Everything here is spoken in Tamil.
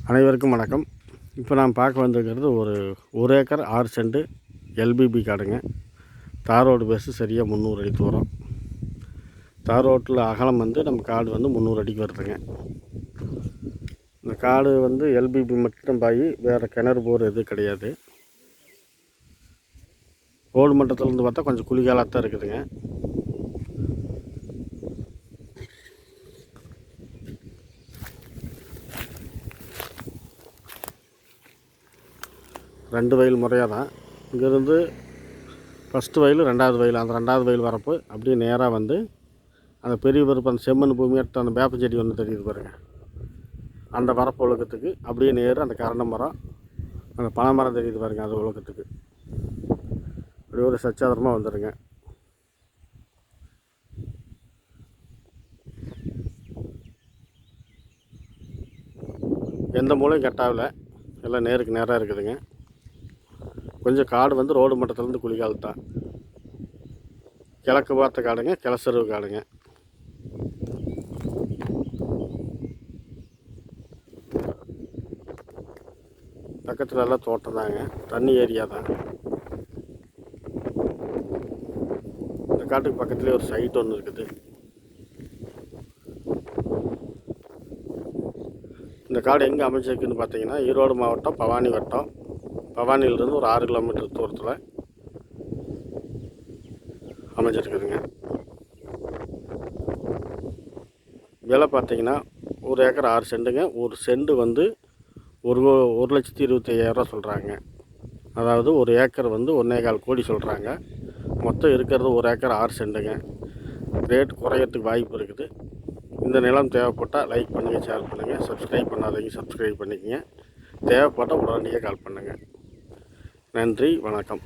அனைவருக்கும் வணக்கம். இப்போ நான் பார்க்க வந்திருக்கிறது ஒரு ஏக்கர் 6 சென்ட் எல்பிபி காடுங்க. தார் ரோடு பேஸு சரியாக 300 அடி தூரம். தார் ரோட்டில் அகலம் நம்ம காடு 300 அடிக்கு வருதுங்க. இந்த காடு எல்பிபி மட்டும் பாய், வேறு கிணறு போர் எதுவும் கிடையாது. ரோடு மட்டத்திலேருந்து பார்த்தா கொஞ்சம் குளிகாலாக தான் இருக்குதுங்க. ரெண்டு வயல் முறையாக தான். இங்கேருந்து ஃபஸ்ட்டு வயல், ரெண்டாவது வயல், அந்த ரெண்டாவது வயல் வரப்பு அப்படியே நேராக அந்த பெரிய வரப்பு, அந்த செம்மண் பூமி எடுத்து அந்த வேப்ப செடி ஒன்று தெரியுது பாருங்கள், அந்த வரப்பு ஒழுக்கத்துக்கு அப்படியே நேர் அந்த கரண்ட மரம், அந்த பனை மரம் தெரியுது பாருங்கள், அது ஒழுக்கத்துக்கு அப்படி ஒரு சச்சாதரமாக வந்துடுங்க. எந்த மூலையும் கட்டாவில், எல்லாம் நேருக்கு நேராக இருக்குதுங்க. கொஞ்சம் காடு ரோடு மட்டத்துலேருந்து குளிக்கால் தான். கிழக்கு பார்த்த காடுங்க, கிளசருவு காடுங்க. பக்கத்தில் எல்லாம் தோட்டம் தாங்க, தண்ணி ஏரியா தான். இந்த காட்டுக்கு பக்கத்துலேயே ஒரு சைட் ஒன்று இருக்குது. இந்த காடு எங்கே அமைச்சிருக்குன்னு பார்த்தீங்கன்னா, ஈரோடு மாவட்டம் பவானி வட்டம். பவானியிலிருந்து ஒரு 6 கிலோமீட்டர் தூரத்தில் அமைஞ்சிருக்குதுங்க. விலை பார்த்தீங்கன்னா 1 ஏக்கர் 6 சென்ட்டுங்க. ஒரு சென்ட் 1,25,000 சொல்கிறாங்க. அதாவது 1 ஏக்கர் 1,4 கோடி சொல்கிறாங்க. மொத்தம் இருக்கிறது 1 ஏக்கர் 6 சென்ட்டுங்க. ரேட் குறையறதுக்கு வாய்ப்பு இருக்குது. இந்த நிலம் தேவைப்பட்டால் லைக் பண்ணுங்கள், ஷேர் பண்ணுங்கள். சப்ஸ்கிரைப் பண்ணாதீங்க, சப்ஸ்கிரைப் பண்ணிக்கங்க. தேவைப்பட்டால் உடனடியாக கால் பண்ணுங்கள். நன்றி, வணக்கம்.